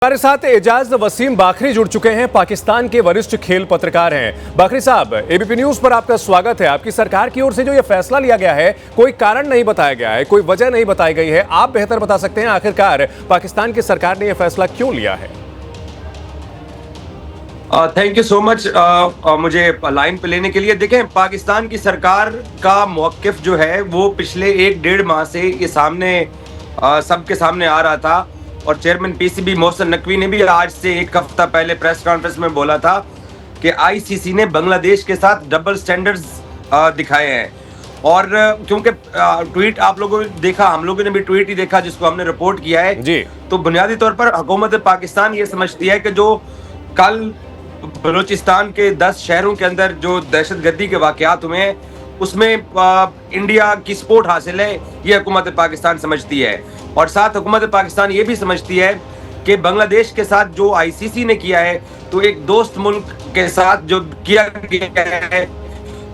हमारे साथ एजाज वसीम बाखरी जुड़ चुके हैं। पाकिस्तान के वरिष्ठ खेल पत्रकार हैं। बाखरी साहब, एबीपी न्यूज पर आपका स्वागत है। आपकी सरकार की ओर से जो ये फैसला लिया गया है, कोई कारण नहीं बताया गया है, कोई वजह नहीं बताई गई है। आप बेहतर बता सकते हैं आखिरकार पाकिस्तान की सरकार ने यह फैसला क्यों लिया है? थैंक यू सो मच मुझे लाइन पे लेने के लिए। देखें, पाकिस्तान की सरकार का मौक़िफ़ जो है वो पिछले 1-1.5 माह से ये सामने सबके सामने आ रहा था और चेयरमैन पीसीबी मोहसिन नकवी ने भी आज से 1 हफ्ता पहले प्रेस कॉन्फ्रेंस में बोला था कि आईसीसी ने बांग्लादेश के साथ डबल स्टैंडर्ड्स दिखाए हैं। और क्योंकि ट्वीट आप लोगों ने देखा, हम लोगों ने भी ट्वीट ही देखा जिसको हमने रिपोर्ट किया है जी। तो बुनियादी तौर पर हुकूमत पाकिस्तान ये समझती है कि जो कल बलूचिस्तान के 10 शहरों के अंदर जो दहशतगर्दी के वाकयात हुए हैं उसमें इंडिया की सपोर्ट हासिल है, ये हुकूमत पाकिस्तान समझती है। और साथ हुकूमत पाकिस्तान ये भी समझती है कि बांग्लादेश के साथ जो आईसीसी ने किया है, तो एक दोस्त मुल्क के साथ जो किया गया है,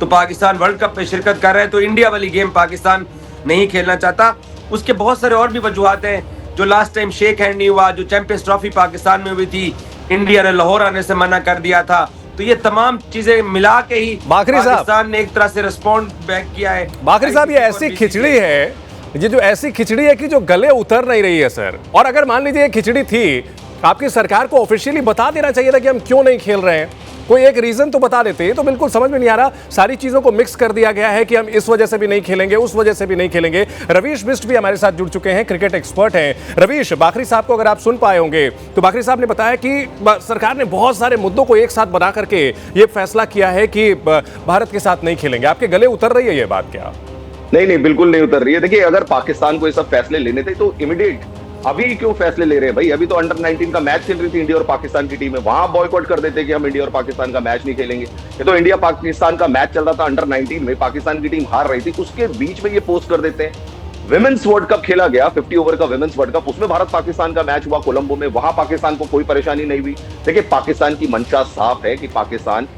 तो पाकिस्तान वर्ल्ड कप में शिरकत कर रहा है, तो इंडिया वाली गेम पाकिस्तान नहीं खेलना चाहता। उसके बहुत सारे और भी वजूहात हैं। जो लास्ट टाइम शेक हैंड नहीं हुआ, जो चैंपियंस ट्रॉफी पाकिस्तान में हुई थी, इंडिया ने लाहौर आने से मना कर दिया था, तो ये तमाम चीजें मिला के ही पाकिस्तान ने एक तरह से रिस्पॉन्ड बैक किया है। बाखरी साहब, ये ऐसी खिचड़ी है, ये जो ऐसी खिचड़ी है कि जो गले उतर नहीं रही है सर। और अगर मान लीजिए खिचड़ी थी, आपकी सरकार को ऑफिशियली बता देना चाहिए था कि हम क्यों नहीं खेल रहे हैं, कोई एक रीजन तो बता देते। तो बिल्कुल समझ में नहीं आ रहा, सारी चीजों को मिक्स कर दिया गया है कि हम इस वजह से भी नहीं खेलेंगे, उस वजह से भी नहीं खेलेंगे। रवीश बिष्ट भी हमारे साथ जुड़ चुके हैं, क्रिकेट एक्सपर्ट हैं। रवीश, बाखरी साहब को अगर आप सुन पाए होंगे तो बाखरी साहब ने बताया कि सरकार ने बहुत सारे मुद्दों को एक साथ बना करके ये फैसला किया है कि भारत के साथ नहीं खेलेंगे। आपके गले उतर रही है ये बात क्या? नहीं, बिल्कुल नहीं उतर रही है। देखिए, अगर पाकिस्तान को ये सब फैसले लेने थे तो इमीडिएट अभी क्यों फैसले ले रहे हैं भाई? अभी तो अंडर 19 का मैच खेल रही थी इंडिया और पाकिस्तान की टीम है, वहां बॉयकॉट कर देते कि हम इंडिया और पाकिस्तान का मैच नहीं खेलेंगे। ये तो इंडिया पाकिस्तान का मैच चल रहा था अंडर 19 में, पाकिस्तान की टीम हार रही थी, उसके बीच में ये पोस्ट कर देते हैं। विमेंस वर्ल्ड कप खेला गया, 50 ओवर का विमेंस वर्ल्ड कप, उसमें भारत पाकिस्तान का मैच हुआ कोलंबो में, वहां पाकिस्तान को कोई परेशानी नहीं हुई। देखिए, पाकिस्तान की मंशा साफ है कि पाकिस्तान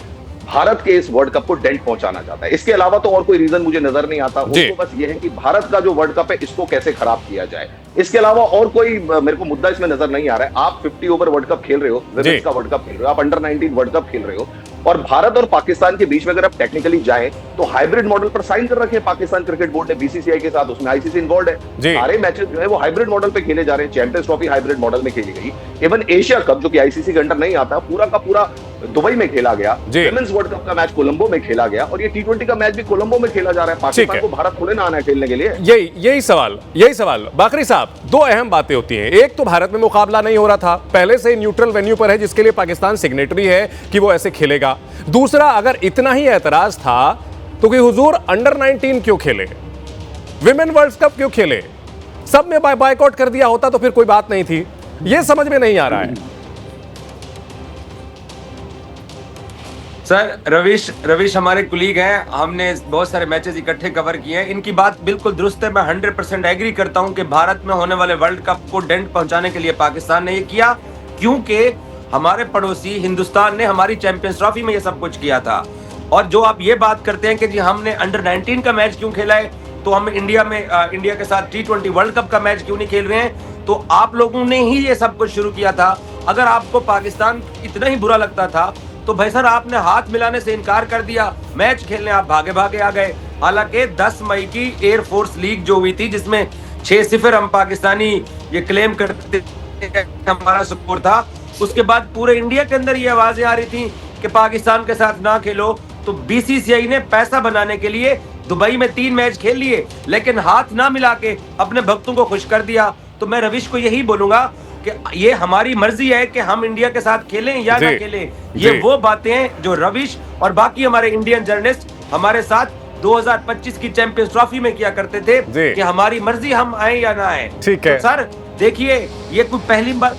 भारत के इस वर्ल्ड कप को डेंट पहुंचाना चाहता है। इसके अलावा तो और कोई रीजन मुझे नजर नहीं आता। उसको बस ये है कि भारत का जो वर्ल्ड कप है इसको कैसे खराब किया जाए। इसके अलावा और कोई मेरे को मुद्दा इसमें नजर नहीं आ रहा है। आप 50 ओवर वर्ल्ड कप खेल रहे हो, विमेंस का वर्ल्ड कप खेल रहे हो, आप अंडर 19 वर्ल्ड कप खेल रहे हो, और भारत और पाकिस्तान के बीच में अगर आप टेक्निकली जाएं तो हाइब्रिड मॉडल पर साइन कर रखे हैं पाकिस्तान क्रिकेट बोर्ड ने बीसीसीआई के साथ, उसमें आईसीसी इन्वॉल्व है। सारे मैचेस जो है वो हाइब्रिड मॉडल पे खेले जा रहे हैं। चैंपियंस ट्रॉफी हाइब्रिड मॉडल में खेली गई। इवन एशिया कप जो कि आईसीसी के अंडर नहीं आता, पूरा का पूरा दुबई में खेला गया। विमेंस वर्ल्ड कप का मैच कोलंबो में खेला गया और ये T20 का मैच भी कोलंबो में खेला जा रहा है। पाकिस्तान को भारत थोड़े ना आना है खेलने के लिए। यही सवाल बाखरी साहब, दो अहम बातें होती हैं। एक तो भारत में मुकाबला नहीं हो रहा था, पहले से न्यूट्रल वेन्यू पर है, जिसके लिए पाकिस्तान सिग्नेटरी है कि वो ऐसे खेलेगा। दूसरा, अगर इतना ही ऐतराज था तो कि हुजूर अंडर 19 क्यों खेले, विमेन वर्ल्ड कप क्यों खेले? सब में बायकॉट कर दिया होता तो फिर कोई बात नहीं थी। ये समझ में नहीं आ रहा है सर। रवीश हमारे कुलीग हैं, हमने बहुत सारे मैचेस इकट्ठे कवर किए हैं। इनकी बात बिल्कुल दुरुस्त है। मैं 100% एग्री करता हूं कि भारत में होने वाले वर्ल्ड कप को डेंट पहुंचाने के लिए पाकिस्तान ने ये किया, क्योंकि हमारे पड़ोसी हिंदुस्तान ने हमारी चैंपियंस ट्रॉफी में ये सब कुछ किया था। और जो आप ये बात करते हैं कि जी हमने अंडर 19 का मैच क्यों खेला है, तो हम इंडिया के साथ T20 वर्ल्ड कप का मैच क्यों नहीं खेल रहे हैं, तो आप लोगों ने ही ये सब कुछ शुरू किया था। अगर आपको पाकिस्तान इतना ही बुरा लगता था तो भाई सर, आपने हाथ मिलाने से इनकार कर दिया, मैच खेलने आप भागे भागे आ गए। हालांकि 10 मई की एयरफोर्स लीग जो हुई थी, जिसमें 6-0 हम पाकिस्तानी ये क्लेम करते हमारा स्कोर था, उसके बाद पूरे इंडिया के अंदर ये आवाजें आ रही थी कि पाकिस्तान के साथ ना खेलो। तो बीसीसीआई ने पैसा बनाने के लिए दुबई में 3 मैच खेल लिए, लेकिन हाथ ना मिला के अपने भक्तों को खुश कर दिया। तो मैं रवीश को यही बोलूंगा कि ये हमारी मर्जी है कि हम इंडिया के साथ खेलें या ना खेलें। ये वो बातें हैं जो रवीश और बाकी हमारे इंडियन जर्नलिस्ट हमारे साथ 2025 की चैंपियंस ट्रॉफी में किया करते थे कि हमारी मर्जी, हम आए या ना आए। ठीक है तो सर, देखिए ये कोई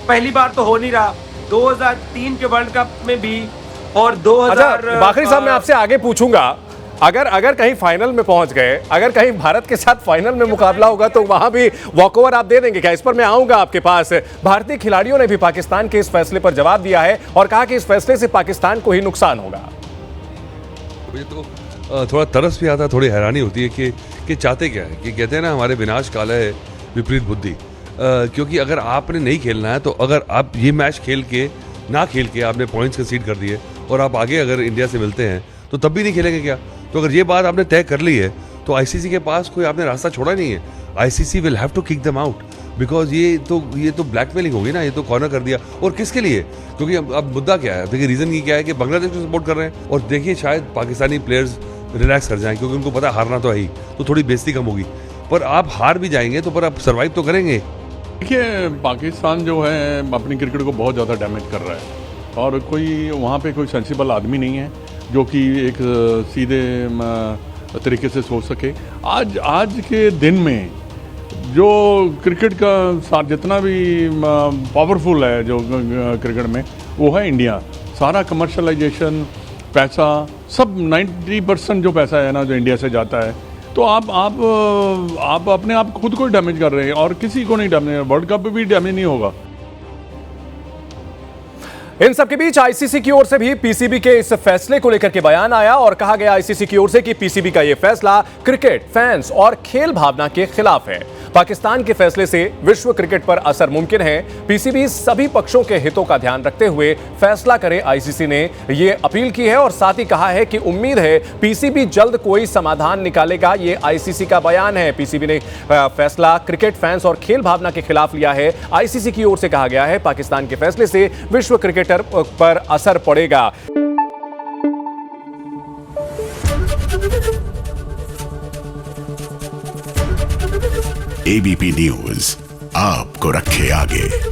पहली बार तो हो नहीं रहा। 2003 के वर्ल्ड कप में भी और 2000। बाखरी साहब, मैं आपसे आगे पूछूंगा, अगर कहीं फाइनल में पहुंच गए, अगर कहीं भारत के साथ फाइनल में मुकाबला होगा तो वहां भी वॉकओवर आप दे देंगे क्या? इस पर मैं आऊंगा आपके पास। भारतीय खिलाड़ियों ने भी पाकिस्तान के इस फैसले पर जवाब दिया है और कहा कि इस फैसले से पाकिस्तान को ही नुकसान होगा। मुझे तो थोड़ा तरस भी आता, थोड़ी हैरानी होती है कि चाहते क्या है। कि कहते हैं ना, हमारे विनाश काल है विपरीत बुद्धि। क्योंकि अगर आपने नहीं खेलना है तो अगर आप ये मैच खेल के आपने पॉइंट्स कंसीड कर दिए और आप आगे अगर इंडिया से मिलते हैं तो तब भी नहीं खेलेंगे क्या? तो अगर ये बात आपने तय कर ली है तो आईसीसी के पास कोई आपने रास्ता छोड़ा नहीं है। ICC will have to kick them out because ये तो ब्लैकमेलिंग होगी ना, ये तो कॉर्नर कर दिया। और किसके लिए? क्योंकि अब मुद्दा क्या है, देखिए रीजन ये क्या है कि बांग्लादेश को सपोर्ट कर रहे हैं और देखिए शायद पाकिस्तानी प्लेयर्स रिलैक्स कर जाएं क्योंकि उनको पता है हारना तो है ही, तो थोड़ी बेइज्जती कम होगी। पर आप हार भी जाएंगे तो पर आप सर्वाइव तो करेंगे। देखिए पाकिस्तान जो है अपनी क्रिकेट को बहुत ज़्यादा डैमेज कर रहा है और कोई वहाँ पे कोई सेंसिबल आदमी नहीं है जो कि एक सीधे तरीके से सोच सके। आज के दिन में जो क्रिकेट का साथ जितना भी पावरफुल है जो क्रिकेट में वो है इंडिया। सारा कमर्शलाइजेशन पैसा सब 90% जो पैसा है ना जो इंडिया से जाता है, तो आप अपने आप खुद को डैमेज कर रहे हैं और किसी को नहीं डैमेज, वर्ल्ड कप भी डैमेज नहीं होगा। इन सबके बीच आईसीसी की ओर से भी पीसीबी के इस फैसले को लेकर के बयान आया और कहा गया आईसीसी की ओर से कि पीसीबी का यह फैसला क्रिकेट फैंस और खेल भावना के खिलाफ है। पाकिस्तान के फैसले से विश्व क्रिकेट पर असर मुमकिन है। पीसीबी सभी पक्षों के हितों का ध्यान रखते हुए फैसला करे, आईसीसी ने यह अपील की है और साथ ही कहा है कि उम्मीद है पीसीबी जल्द कोई समाधान निकालेगा। यह आईसीसी का बयान है। पीसीबी ने फैसला क्रिकेट फैंस और खेल भावना के खिलाफ लिया है। आईसीसी की ओर से कहा गया है पाकिस्तान के फैसले से विश्व क्रिकेटर पर असर पड़ेगा। एबीपी न्यूज आपको रखे आगे।